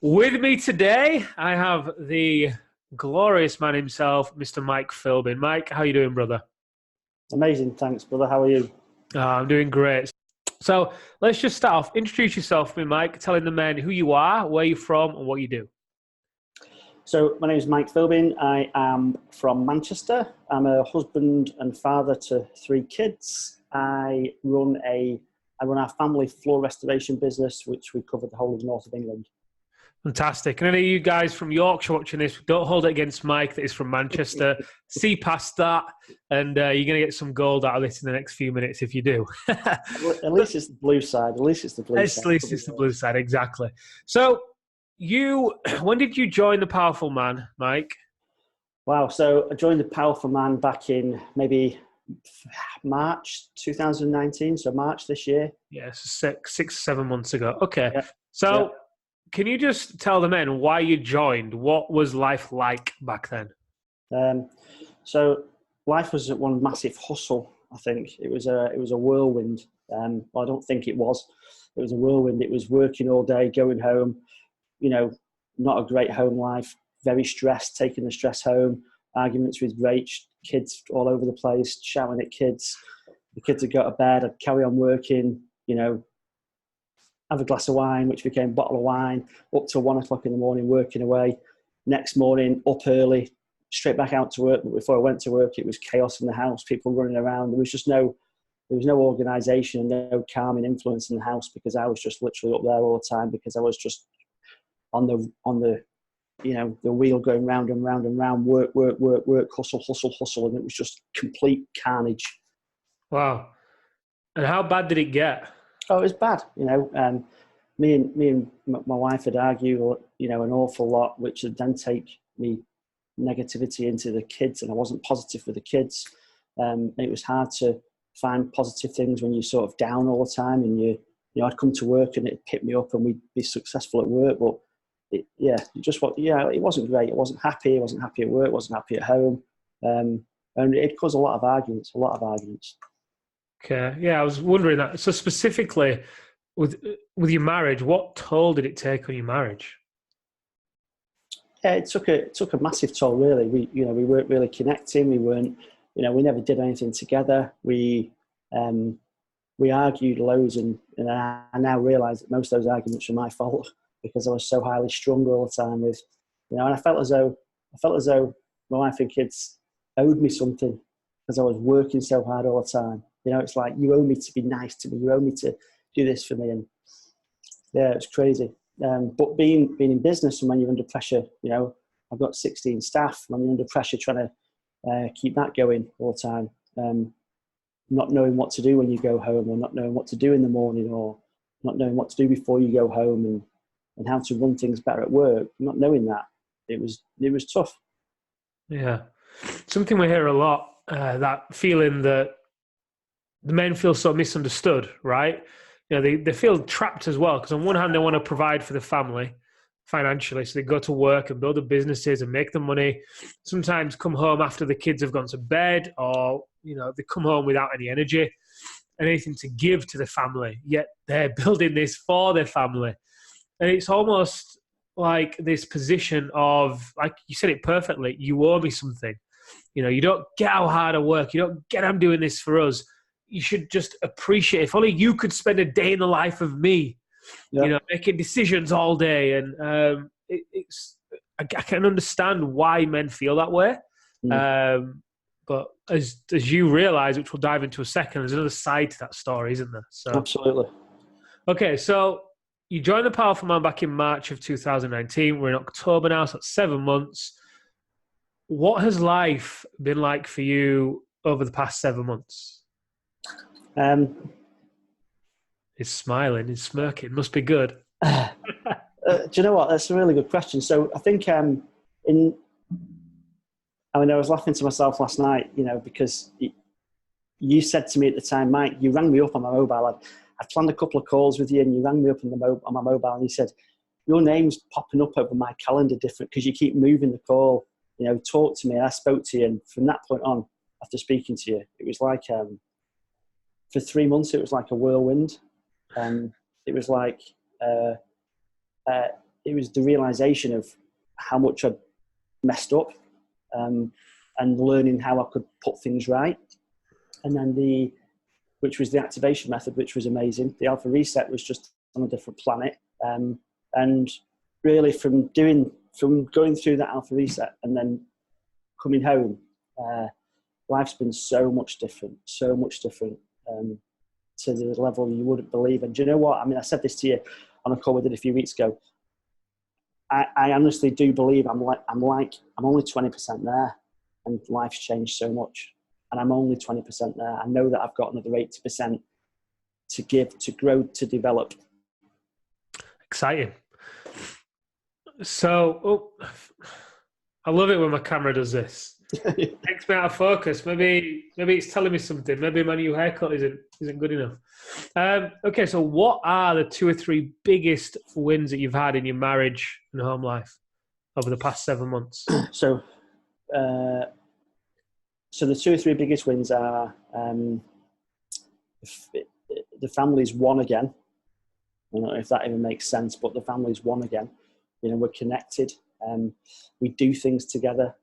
With me today, I have the glorious man himself, Mr. Mike Philbin. Mike, how you doing, brother? Amazing, thanks, brother. How are you? I'm doing great. So let's just start off. Introduce yourself to me, Mike, telling the men who you are, where you're from, and what you do. So my name is Mike Philbin. I am from Manchester. I'm a husband and father to 3 kids. I run our family floor restoration business, which we cover the whole of the north of England. Fantastic. And any of you guys from Yorkshire watching this, don't hold it against Mike that is from Manchester. See past that, and you're going to get some gold out of this in the next few minutes if you do. At least it's the blue side. At least it's the blue side. At least it's the blue side, exactly. So, when did you join the Powerful Man, Mike? Wow. So I joined the Powerful Man back in maybe March 2019. So March this year. Yes, 6-7 months ago. Okay. Yeah. So, Yeah. Can you just tell the men why you joined? What was life like back then? So life was one massive hustle. I think it was a whirlwind. Well, I don't think it was. It was a whirlwind. It was working all day, going home. Not a great home life. Very stressed, taking the stress home. Arguments with Rach, kids all over the place, shouting at kids. The kids would go to bed. I'd carry on working. Have a glass of wine, which became a bottle of wine, up till 1 o'clock in the morning, working away. Next morning, up early, straight back out to work. But before I went to work, it was chaos in the house, people running around. There was no organisation, no calming influence in the house because I was just literally up there all the time because I was just on the wheel going round and round and round, work, hustle, and it was just complete carnage. Wow. And how bad did it get? Oh, it was bad. Me and my wife would argue, an awful lot, which would then take me negativity into the kids, and I wasn't positive with the kids. And it was hard to find positive things when you're sort of down all the time, and I'd come to work and it'd pick me up, and we'd be successful at work, but it wasn't great. I wasn't happy. I wasn't happy at work. I wasn't happy at home, and it caused a lot of arguments. Okay, yeah, I was wondering that. So specifically, with your marriage, what toll did it take on your marriage? Yeah, it took a massive toll. Really, we weren't really connecting. We weren't, we never did anything together. We argued loads, and I now realise that most of those arguments were my fault because I was so highly strung all the time with, and I felt as though my wife and kids owed me something because I was working so hard all the time. It's like, you owe me to be nice to me. You owe me to do this for me. And yeah, it's crazy. But being in business and when you're under pressure, I've got 16 staff. When you're under pressure trying to keep that going all the time, not knowing what to do when you go home, or not knowing what to do in the morning, or not knowing what to do before you go home, and how to run things better at work, not knowing that, it was tough. Yeah. Something we hear a lot, that feeling that the men feel so misunderstood, right? They feel trapped as well, because on one hand, they want to provide for the family financially, so they go to work and build the businesses and make the money. Sometimes come home after the kids have gone to bed, or they come home without any energy, anything to give to the family, yet they're building this for their family. And it's almost like this position of, like you said it perfectly, you owe me something. You don't get how hard I work. You don't get I'm doing this for us. You should just appreciate, if only you could spend a day in the life of me, making decisions all day. And I can understand why men feel that way. But as you realize, which we'll dive into a second, there's another side to that story, isn't there? So absolutely. Okay, so you joined the Powerful Man back in March of 2019. We're in October now, so that's 7 months. What has life been like for you over the past 7 months? He's smiling, he's smirking. Must be good. Do you know what? That's a really good question. So I think I was laughing to myself last night, because you said to me at the time, Mike, you rang me up on my mobile. I planned a couple of calls with you, and you rang me up on my mobile, and you said, your name's popping up over my calendar different because you keep moving the call. Talk to me. And I spoke to you, and from that point on, after speaking to you, it was like, for 3 months, it was like a whirlwind. It was like it was the realization of how much I'd messed up, and learning how I could put things right. And then which was the activation method, which was amazing. The Alpha Reset was just on a different planet. And really from going through that Alpha Reset and then coming home, life's been so much different to the level you wouldn't believe. And do you know what? I mean, I said this to you on a call we did a few weeks ago. I honestly do believe I'm only 20% there, and life's changed so much. And I'm only 20% there. I know that I've got another 80% to give, to grow, to develop. Exciting. So, I love it when my camera does this. Takes me out of focus. Maybe it's telling me something. Maybe my new haircut isn't good enough. Okay, so what are the 2 or 3 biggest wins that you've had in your marriage and home life over the past 7 months? So the 2 or 3 biggest wins are the family's one again. I don't know if that even makes sense, but the family's one again. You know, we're connected. We do things together.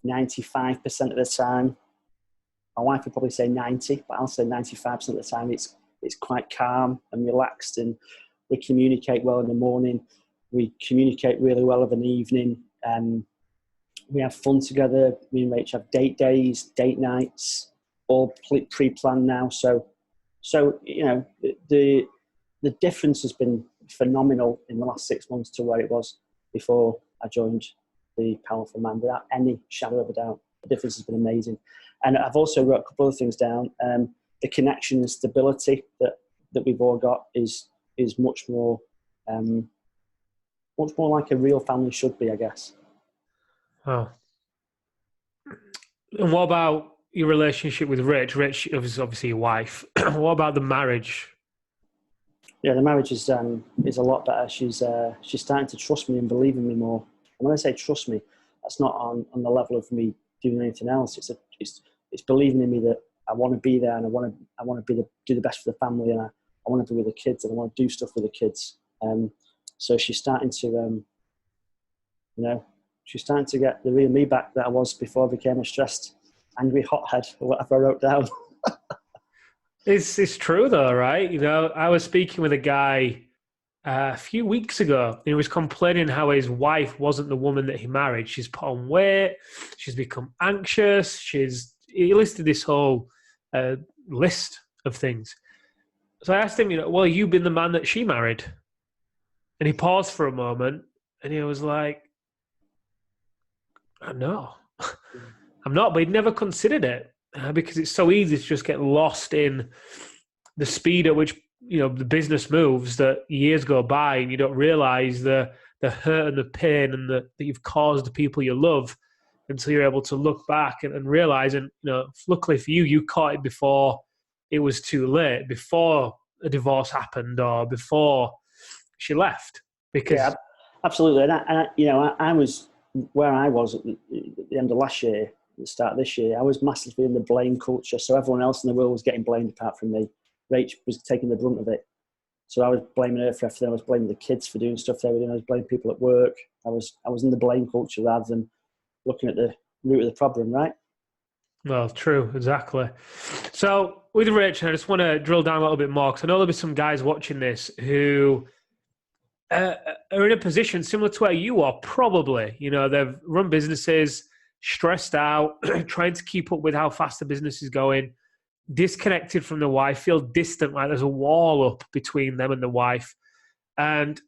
95% of the time, my wife would probably say 90, but I'll say 95% of the time it's quite calm and relaxed, and we communicate well in the morning. We communicate really well of an evening. We have fun together. Me and Rach have date days, date nights, all pre-planned now. So you know, the difference has been phenomenal in the last 6 months to where it was before I joined the Powerful Man, without any shadow of a doubt. The difference has been amazing. And I've also wrote a couple of things down. The connection and stability that we've all got is much more like a real family should be, I guess. Oh. And what about your relationship with Rich? Rich is obviously your wife. What about the marriage? Yeah, the marriage is a lot better. She's starting to trust me and believe in me more. And when I say trust me, that's not on the level of me doing anything else. It's believing in me that I want to be there, and I want to do the best for the family, and I want to be with the kids, and I want to do stuff with the kids. So she's starting to, she's starting to get the real me back that I was before I became a stressed, angry hothead, or whatever I wrote down. It's true though, right? You know, I was speaking with a guy a few weeks ago. He was complaining how his wife wasn't the woman that he married. She's put on weight. She's become anxious. He listed this whole list of things. So I asked him, well, you've been the man that she married. And he paused for a moment, and he was like, no, I'm not. But he'd never considered it because it's so easy to just get lost in the speed at which the business moves, that years go by and you don't realize the hurt and the pain and that you've caused the people you love until you're able to look back and realize. And luckily for you, you caught it before it was too late, before a divorce happened or before she left. Because yeah, absolutely. And I was where I was at the end of last year, at the start of this year. I was massively in the blame culture, so everyone else in the world was getting blamed apart from me. Rach was taking the brunt of it. So I was blaming her for everything. I was blaming the kids for doing stuff they were doing. I was blaming people at work. I was in the blame culture rather than looking at the root of the problem, right? Well, true, exactly. So with Rach, I just want to drill down a little bit more, because I know there'll be some guys watching this who are in a position similar to where you are, probably. They've run businesses, stressed out, trying to keep up with how fast the business is going, disconnected from the wife, feel distant, like there's a wall up between them and the wife, and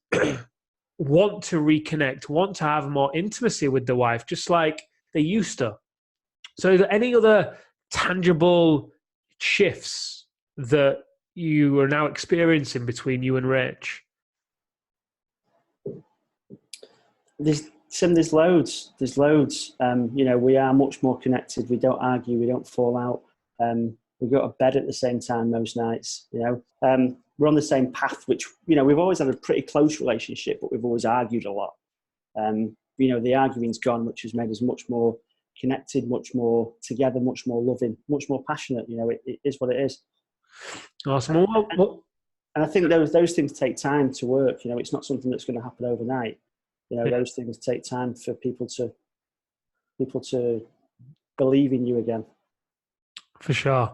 want to reconnect, want to have more intimacy with the wife, just like they used to. So are there any other tangible shifts that you are now experiencing between you and Rach? There's loads. We are much more connected. We don't argue. We don't fall out. We go to bed at the same time most nights. We're on the same path, which, we've always had a pretty close relationship, but we've always argued a lot. The arguing's gone, which has made us much more connected, much more together, much more loving, much more passionate. It is what it is. Awesome. And I think those things take time to work. You know, it's not something that's going to happen overnight. You know, Yeah, those things take time for people to believe in you again. for sure.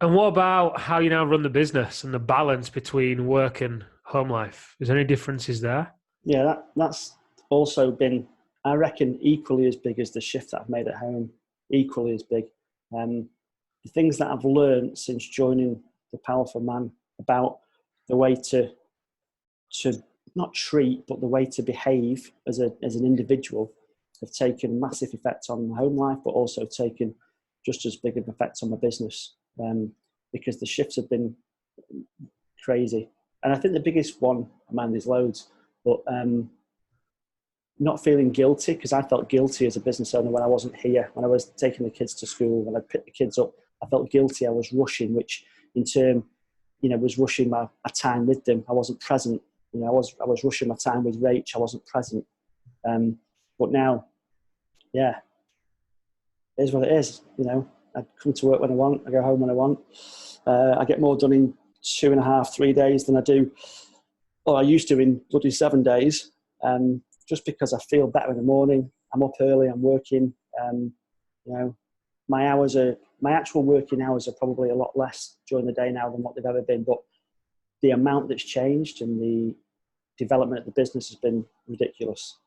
And what about how you now run the business and the balance between work and home life? Is there any differences there? Yeah, that's also been, I reckon, equally as big as the shift that I've made at home. Equally as big. The things that I've learned since joining the Powerful Man about the way to not treat, but the way to behave as an individual have taken massive effect on my home life, but also taken just as big an effect on my business, because the shifts have been crazy. And I think the biggest one, man, there's loads, but not feeling guilty, because I felt guilty as a business owner when I wasn't here, when I was taking the kids to school, when I picked the kids up. I felt guilty. I was rushing, which in turn, was rushing my time with them. I wasn't present. I was rushing my time with Rach. I wasn't present. But now, yeah, it is what it is. I come to work when I want. I go home when I want. I get more done in 2.5, 3 days than I do, or I used to in bloody 7 days. Just because I feel better in the morning. I'm up early. I'm working. My actual working hours are probably a lot less during the day now than what they've ever been. But the amount that's changed and the development of the business has been ridiculous.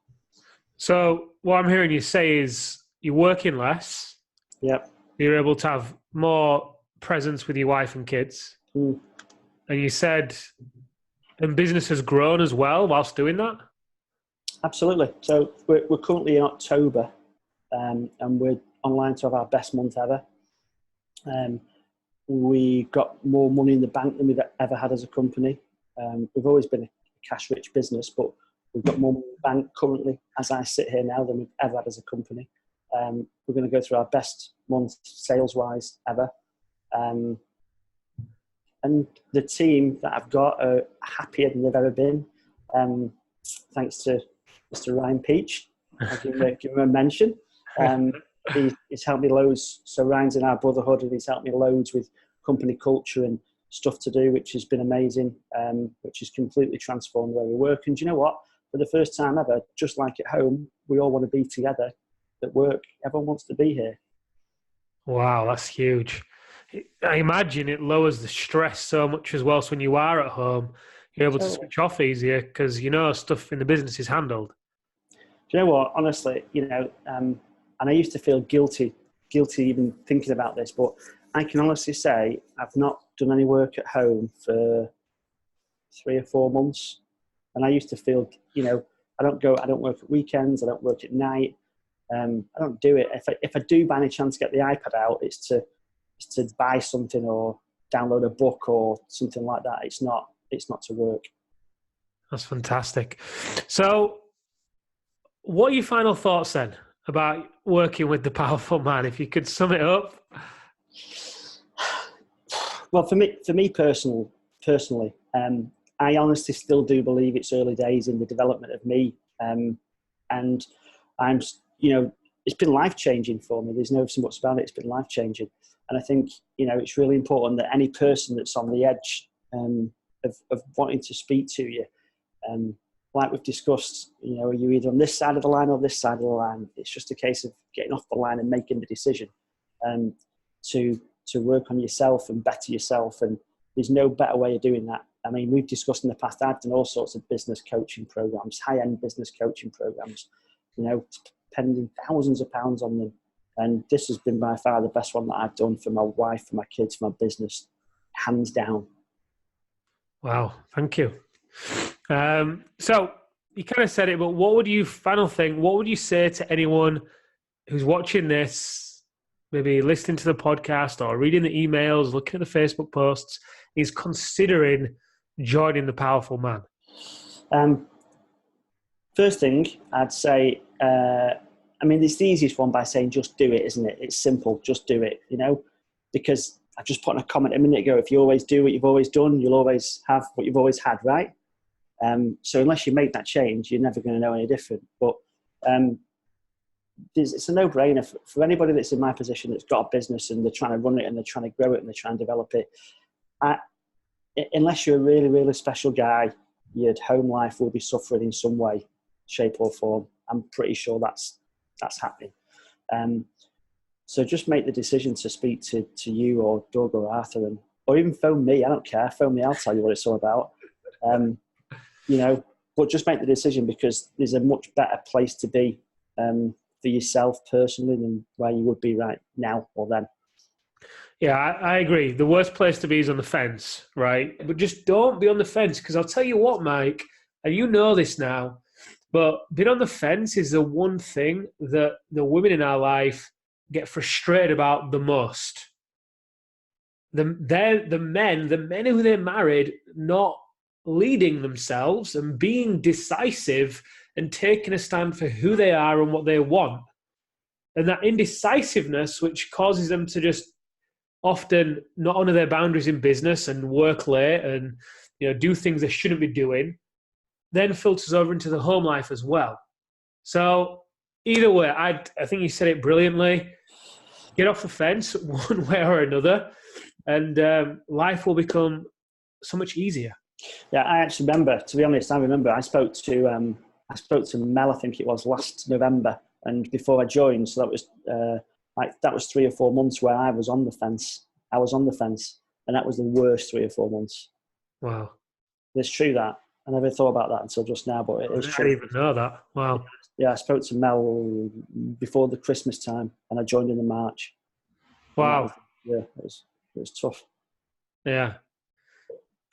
So what I'm hearing you say is you're working less. Yep. You're able to have more presence with your wife and kids. Mm. And you said, and business has grown as well whilst doing that? Absolutely. So we're currently in October, and we're online to have our best month ever. We got more money in the bank than we've ever had as a company. We've always been a cash-rich business, but we've got more money in the bank currently, as I sit here now, than we've ever had as a company. We're going to go through our best month sales-wise ever. And the team that I've got are happier than they've ever been, thanks to Mr. Ryan Peach. I'll give him a mention. He's helped me loads. So Ryan's in our brotherhood, and he's helped me loads with company culture and stuff to do, which has been amazing, which has completely transformed the way we work. And do you know what? For the first time ever, just like at home, we all want to be together at work. Everyone wants to be here. Wow, that's huge. I imagine it lowers the stress so much as well. So when you are at home, you're able to switch off easier because stuff in the business is handled. Do you know what? Honestly, and I used to feel guilty even thinking about this, but I can honestly say I've not done any work at home for 3 or 4 months. And I used to feel, I don't work at weekends, I don't work at night. I don't do it. If I do by any chance get the iPad out, it's to buy something or download a book or something like that. It's not to work. That's fantastic. So what are your final thoughts then about working with the Powerful Man? If you could sum it up. Well, for me personally, I honestly still do believe it's early days in the development of me. And I'm, it's been life-changing for me. There's no ifs and buts about it. It's been life-changing. And I think, it's really important that any person that's on the edge of wanting to speak to you, like we've discussed, are you either on this side of the line or this side of the line? It's just a case of getting off the line and making the decision to work on yourself and better yourself. And there's no better way of doing that. I mean, we've discussed in the past, I've done all sorts of business coaching programs, high-end business coaching programs, spending thousands of pounds on them. And this has been by far the best one that I've done for my wife, for my kids, for my business, hands down. Wow, thank you. So you kind of said it, but what would you say to anyone who's watching this, maybe listening to the podcast or reading the emails, looking at the Facebook posts, is considering joining the Powerful Man? First thing I'd say, it's the easiest one by saying just do it, isn't it? It's simple, just do it, because I just put in a comment a minute ago, if you always do what you've always done, you'll always have what you've always had, right? So unless you make that change, you're never going to know any different. But it's a no-brainer for anybody that's in my position that's got a business and they're trying to run it and they're trying to grow it and they're trying to develop it. unless you're a really, really special guy, your home life will be suffering in some way, shape or form. I'm pretty sure that's happening. So just make the decision to speak to you or Doug or Arthur, or even phone me. I don't care. Phone me. I'll tell you what it's all about. But just make the decision, because there's a much better place to be for yourself personally than where you would be right now or then. Yeah, I agree. The worst place to be is on the fence, right? But just don't be on the fence, because I'll tell you what, Mike, and you know this now, but being on the fence is the one thing that the women in our life get frustrated about the most. The men who they married, not leading themselves and being decisive and taking a stand for who they are and what they want. And that indecisiveness, which causes them to just often not honor their boundaries in business and work late and do things they shouldn't be doing, then filters over into the home life as well. So either way, I think you said it brilliantly. Get off the fence one way or another, and life will become so much easier. Yeah, I actually remember. To be honest, I spoke to Mel. I think it was last November, and before I joined, so that was 3 or 4 months where I was on the fence. And that was the worst 3 or 4 months. Wow, it's true that I never thought about that until just now, but it is true. I didn't even know that. Wow. Yeah, I spoke to Mel before the Christmas time, and I joined in March. Wow. It was tough. Yeah.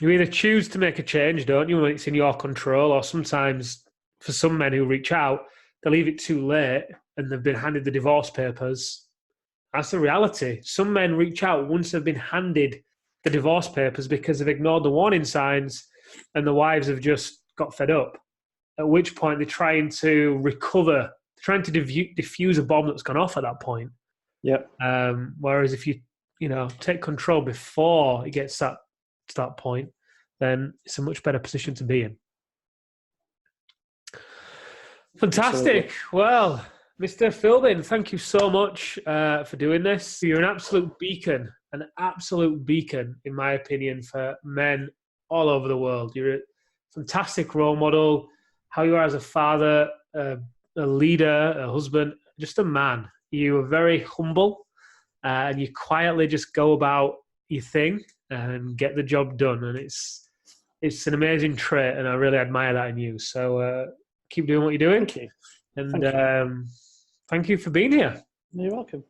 You either choose to make a change, don't you, when it's in your control, or sometimes for some men who reach out, they leave it too late and they've been handed the divorce papers. That's the reality. Some men reach out once they've been handed the divorce papers because they've ignored the warning signs and the wives have just got fed up, at which point they're trying to recover, trying to diffuse a bomb that's gone off at that point. Yep. Whereas if you take control before it gets to that point, then it's a much better position to be in. Fantastic. Absolutely. Well, Mr. Philbin, thank you so much for doing this. You're an absolute beacon in my opinion, for men all over the world. You're a fantastic role model, how you are as a father, a leader, a husband, just a man. You are very humble and you quietly just go about your thing and get the job done. And it's an amazing trait, and I really admire that in you. So keep doing what you're doing. Thank you. And thank you for being here. You're welcome.